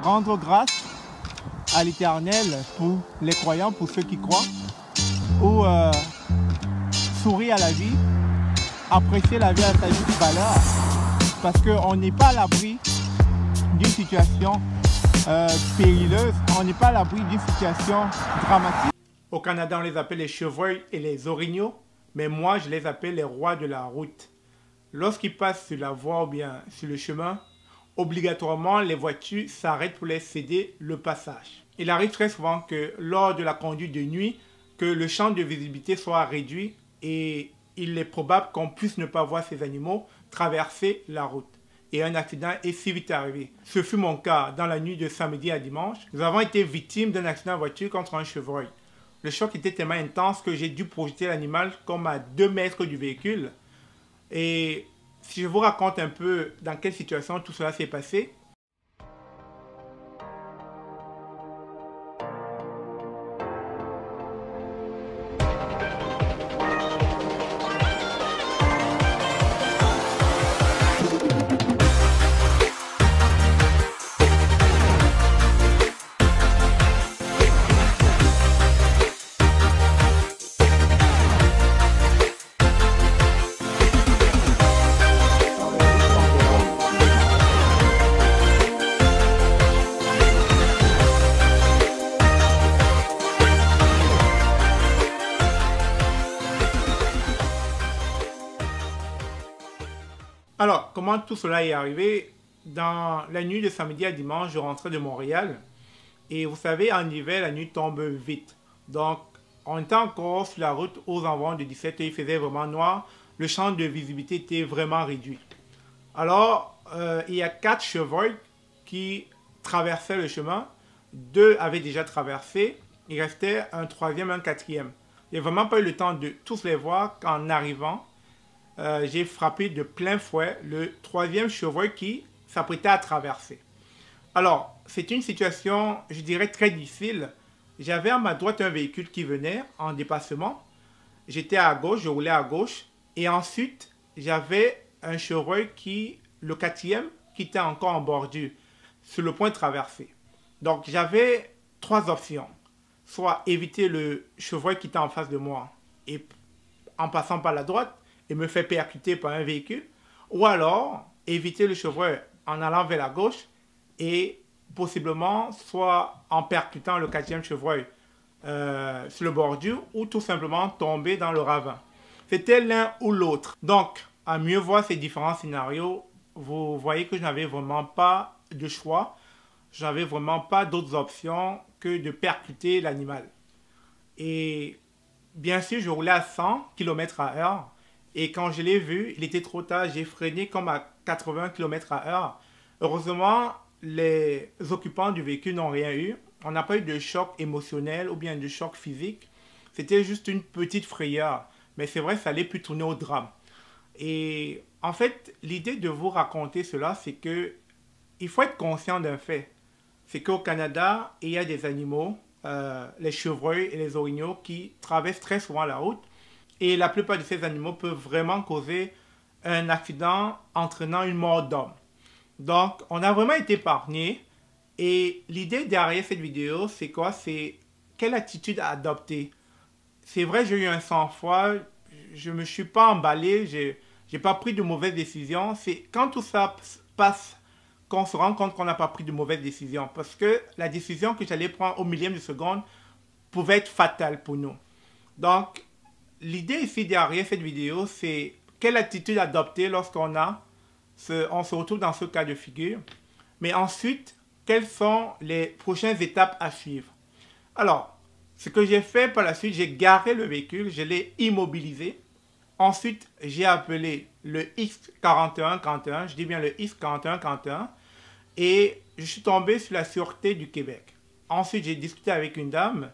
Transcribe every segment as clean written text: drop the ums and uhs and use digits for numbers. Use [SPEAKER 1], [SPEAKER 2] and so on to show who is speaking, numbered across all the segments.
[SPEAKER 1] rendre grâce à l'Éternel pour les croyants, pour ceux qui croient, ou sourire à la vie, apprécier la vie à sa juste valeur, parce qu'on n'est pas à l'abri d'une situation périlleuse, on n'est pas à l'abri d'une situation dramatique. Au Canada, on les appelle les chevreuils et les orignaux, mais moi, je les appelle les rois de la route. Lorsqu'ils passent sur la voie ou bien sur le chemin, obligatoirement, les voitures s'arrêtent pour les céder le passage. Il arrive très souvent que lors de la conduite de nuit, que le champ de visibilité soit réduit et il est probable qu'on puisse ne pas voir ces animaux traverser la route. Et un accident est si vite arrivé. Ce fut mon cas dans la nuit de samedi à dimanche. Nous avons été victimes d'un accident de voiture contre un chevreuil. Le choc était tellement intense que j'ai dû projeter l'animal comme à 2 mètres du véhicule. Et si je vous raconte un peu dans quelle situation tout cela s'est passé. Alors, comment tout cela est arrivé? Dans la nuit de samedi à dimanche, je rentrais de Montréal. Et vous savez, en hiver, la nuit tombe vite. Donc, on était encore sur la route aux environs de 17 h, il faisait vraiment noir. Le champ de visibilité était vraiment réduit. Alors, il y a 4 chevreuils qui traversaient le chemin. 2 avaient déjà traversé. Il restait un 3e et un 4e. Je n'ai vraiment pas eu le temps de tous les voir qu'en arrivant, j'ai frappé de plein fouet le 3e chevreuil qui s'apprêtait à traverser. Alors, c'est une situation, je dirais, très difficile. J'avais à ma droite un véhicule qui venait en dépassement. J'étais à gauche, je roulais à gauche. Et ensuite, j'avais un chevreuil qui, le 4e, qui était encore en bordure, sur le point de traverser. Donc, j'avais 3 options. Soit éviter le chevreuil qui était en face de moi et en passant par la droite, et me fait percuter par un véhicule, ou alors éviter le chevreuil en allant vers la gauche et possiblement soit en percutant le 4e chevreuil sur le bordure ou tout simplement tomber dans le ravin. C'était l'un ou l'autre. Donc, à mieux voir ces différents scénarios, vous voyez que je n'avais vraiment pas de choix. Je n'avais vraiment pas d'autres options que de percuter l'animal. Et bien sûr, je roulais à 100 km/h. Et quand je l'ai vu, il était trop tard, j'ai freiné comme à 80 km/h. Heureusement, les occupants du véhicule n'ont rien eu. On n'a pas eu de choc émotionnel ou bien de choc physique. C'était juste une petite frayeur. Mais c'est vrai, ça allait plus tourner au drame. Et en fait, l'idée de vous raconter cela, c'est que il faut être conscient d'un fait. C'est qu'au Canada, il y a des animaux, les chevreuils et les orignaux, qui traversent très souvent la route. Et la plupart de ces animaux peuvent vraiment causer un accident entraînant une mort d'homme. Donc, on a vraiment été épargné. Et l'idée derrière cette vidéo, c'est quoi? C'est quelle attitude adopter. C'est vrai, j'ai eu un sang-froid. Je ne me suis pas emballé. Je n'ai pas pris de mauvaises décisions. C'est quand tout ça passe qu'on se rend compte qu'on n'a pas pris de mauvaises décisions. Parce que la décision que j'allais prendre au millième de seconde pouvait être fatale pour nous. Donc, l'idée ici derrière cette vidéo, c'est quelle attitude adopter lorsqu'on on se retrouve dans ce cas de figure. Mais ensuite, quelles sont les prochaines étapes à suivre. Alors, ce que j'ai fait par la suite, j'ai garé le véhicule, je l'ai immobilisé. Ensuite, j'ai appelé le X4141, je dis bien le X4141, et je suis tombé sur la Sûreté du Québec. Ensuite, j'ai discuté avec une dame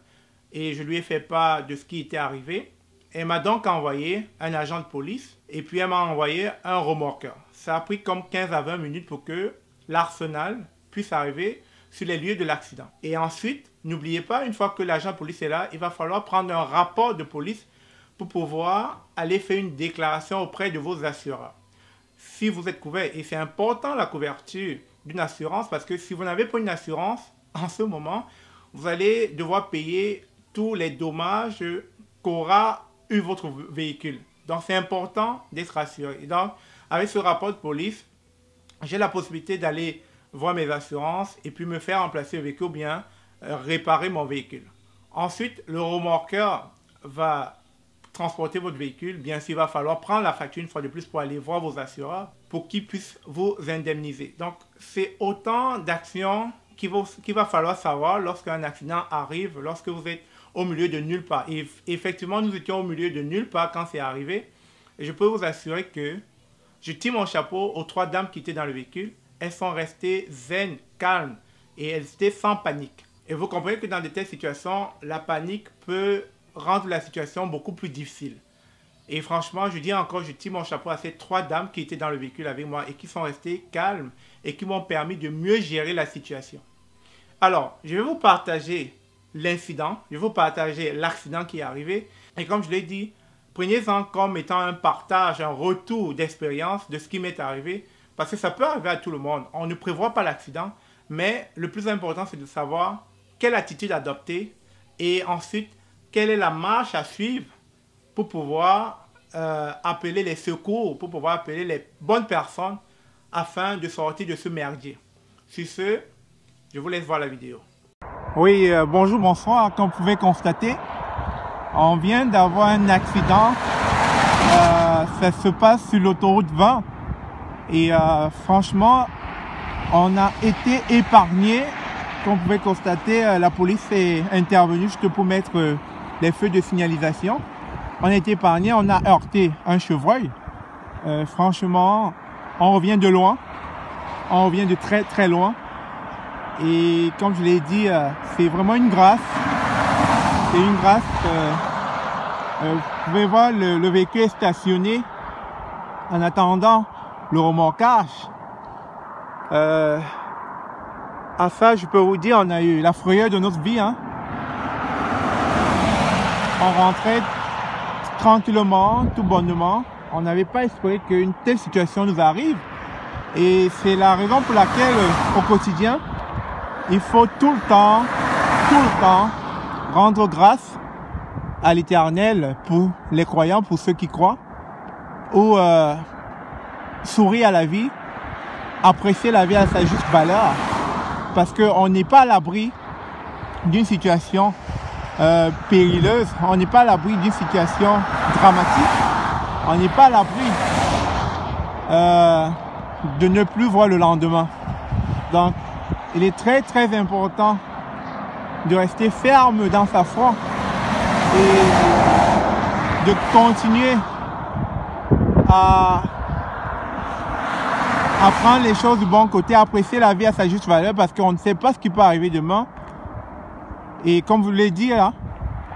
[SPEAKER 1] et je lui ai fait part de ce qui était arrivé. Elle m'a donc envoyé un agent de police et puis elle m'a envoyé un remorqueur. Ça a pris comme 15 à 20 minutes pour que l'arsenal puisse arriver sur les lieux de l'accident. Et ensuite, n'oubliez pas, une fois que l'agent de police est là, il va falloir prendre un rapport de police pour pouvoir aller faire une déclaration auprès de vos assureurs. Si vous êtes couvert, et c'est important la couverture d'une assurance parce que si vous n'avez pas une assurance en ce moment, vous allez devoir payer tous les dommages qu'aura eu votre véhicule. Donc c'est important d'être assuré. Et donc avec ce rapport de police, j'ai la possibilité d'aller voir mes assurances et puis me faire remplacer le véhicule ou bien réparer mon véhicule. Ensuite, le remorqueur va transporter votre véhicule. Bien sûr, il va falloir prendre la facture une fois de plus pour aller voir vos assureurs pour qu'ils puissent vous indemniser. Donc, c'est autant d'actions qu'il va falloir savoir lorsqu'un accident arrive, lorsque vous êtes au milieu de nulle part. Et effectivement, nous étions au milieu de nulle part quand c'est arrivé. Et je peux vous assurer que je tire mon chapeau aux 3 dames qui étaient dans le véhicule. Elles sont restées zen, calmes et elles étaient sans panique. Et vous comprenez que dans de telles situations, la panique peut rendre la situation beaucoup plus difficile. Et franchement, je dis encore, je tire mon chapeau à ces 3 dames qui étaient dans le véhicule avec moi et qui sont restées calmes et qui m'ont permis de mieux gérer la situation. Alors, je vais vous partager l'incident, je vais vous partager l'accident qui est arrivé. Et comme je l'ai dit, prenez-en comme étant un partage, un retour d'expérience de ce qui m'est arrivé. Parce que ça peut arriver à tout le monde. On ne prévoit pas l'accident, mais le plus important, c'est de savoir quelle attitude adopter et ensuite, quelle est la marche à suivre pour pouvoir appeler les secours, pour pouvoir appeler les bonnes personnes afin de sortir de ce merdier. Sur ce, je vous laisse voir la vidéo. Oui, bonjour, bonsoir. Comme vous pouvez constater, on vient d'avoir un accident. Ça se passe sur l'autoroute 20. Et franchement, on a été épargné. Comme vous pouvez constater, la police est intervenue juste pour mettre les feux de signalisation. On a été épargné, on a heurté un chevreuil. Franchement, on revient de loin. On revient de très très loin. Et comme je l'ai dit, c'est vraiment une grâce. C'est une grâce. Vous pouvez voir, le véhicule est stationné en attendant le remorquage. À ça, je peux vous dire, on a eu la frayeur de notre vie. Hein. On rentrait tranquillement, tout bonnement. On n'avait pas espéré qu'une telle situation nous arrive. Et c'est la raison pour laquelle, au quotidien, il faut tout le temps, rendre grâce à l'Éternel pour les croyants, pour ceux qui croient, ou sourire à la vie, apprécier la vie à sa juste valeur, parce qu'on n'est pas à l'abri d'une situation périlleuse, on n'est pas à l'abri d'une situation dramatique, on n'est pas à l'abri de ne plus voir le lendemain. Donc, il est très très important de rester ferme dans sa foi et de continuer à prendre les choses du bon côté, à apprécier la vie à sa juste valeur parce qu'on ne sait pas ce qui peut arriver demain. Et comme vous l'avez dit, là,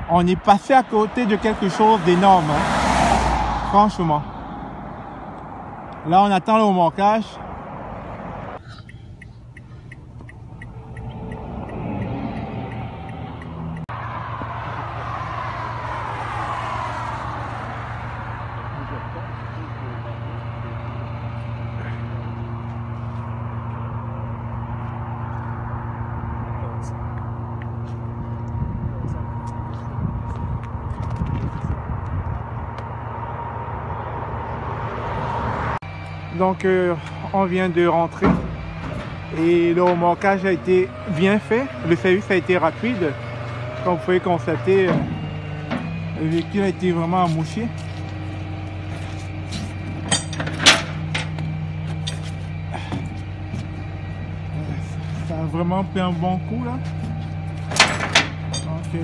[SPEAKER 1] on est passé à côté de quelque chose d'énorme. Hein. Franchement. Là, on attend le remorquage. Donc, on vient de rentrer et le remorquage a été bien fait. Le service a été rapide. Comme vous pouvez constater, le véhicule a été vraiment amouché. Ça a vraiment pris un bon coup là. Donc,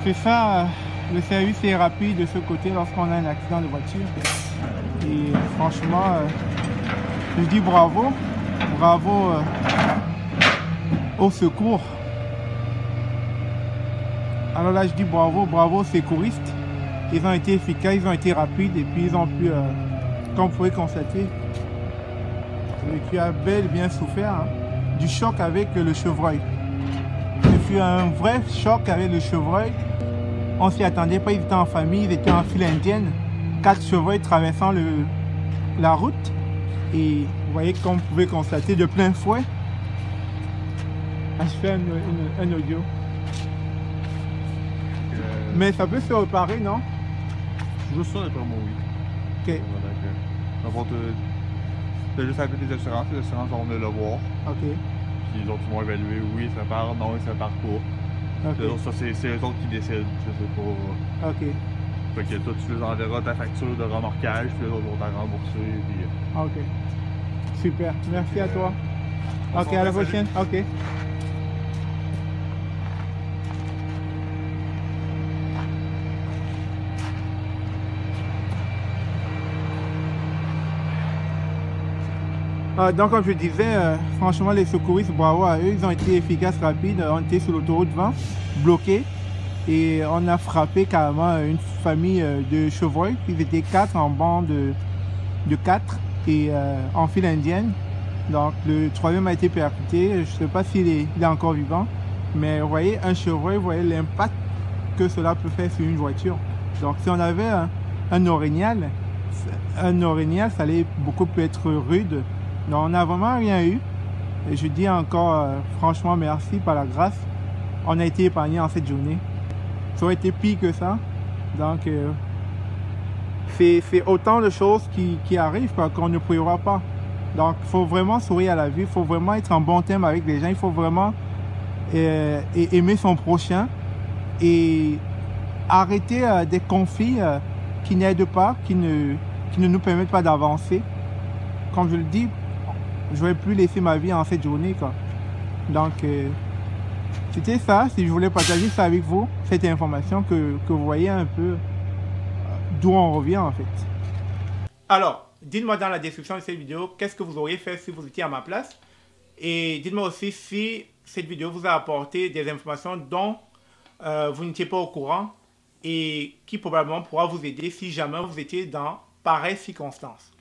[SPEAKER 1] c'est ça, le service est rapide de ce côté lorsqu'on a un accident de voiture. Et franchement, je dis bravo, bravo au secours. Alors là, je dis bravo, bravo aux secouristes. Ils ont été efficaces, ils ont été rapides et puis ils ont pu, comme vous pouvez constater, le véhicule a bel et bien souffert hein, du choc avec le chevreuil. Ce fut un vrai choc avec le chevreuil. On s'y attendait pas, ils étaient en famille, ils étaient en file indienne. 4 chevreuils traversant la route et voyez, comme vous pouvez constater, de plein fouet. Ah, je fais un audio. Mais ça peut se réparer, non?
[SPEAKER 2] Juste ça, d'après moi, oui.
[SPEAKER 1] Ok.
[SPEAKER 2] Voilà, t'as juste appelé les assurances vont venir le voir.
[SPEAKER 1] Ok.
[SPEAKER 2] Puis les autres vont évaluer, oui, ça part, non, ça part pas.
[SPEAKER 1] Ok.
[SPEAKER 2] Ça, c'est eux autres qui décident, je sais pas.
[SPEAKER 1] Ok.
[SPEAKER 2] Fait que toi, tu les enverras ta facture de remorquage, puis les autres vont t'en rembourser, puis...
[SPEAKER 1] Ok. Super. Merci à toi.
[SPEAKER 2] On
[SPEAKER 1] Ok,
[SPEAKER 2] s'en
[SPEAKER 1] à la
[SPEAKER 2] va, salut.
[SPEAKER 1] prochaine. Ok. Donc, comme je disais, franchement, les secouristes, bravo à eux, ils ont été efficaces, rapides. On était sur l'autoroute 20, bloqués, et on a frappé carrément une famille de chevreuils. Ils étaient 4 en banc de 4 et en file indienne. Donc, le troisième a été percuté. Je ne sais pas s'il est encore vivant, mais vous voyez, un chevreuil, vous voyez l'impact que cela peut faire sur une voiture. Donc, si on avait un orignal, ça allait beaucoup plus être rude. Donc, on n'a vraiment rien eu. Et je dis encore franchement merci par la grâce. On a été épargné en cette journée. Ça aurait été pire que ça. Donc, c'est autant de choses qui arrivent qu'on ne prévoit pas. Donc, il faut vraiment sourire à la vie. Il faut vraiment être en bon terme avec les gens. Il faut vraiment aimer son prochain. Et arrêter des conflits qui n'aident pas, qui ne nous permettent pas d'avancer. Comme je le dis, je ne vais plus laisser ma vie en cette journée, quoi. Donc, c'était ça. Si je voulais partager ça avec vous, cette information que vous voyez un peu d'où on revient, en fait. Alors, dites-moi dans la description de cette vidéo, qu'est-ce que vous auriez fait si vous étiez à ma place. Et dites-moi aussi si cette vidéo vous a apporté des informations dont vous n'étiez pas au courant et qui probablement pourra vous aider si jamais vous étiez dans pareilles circonstances.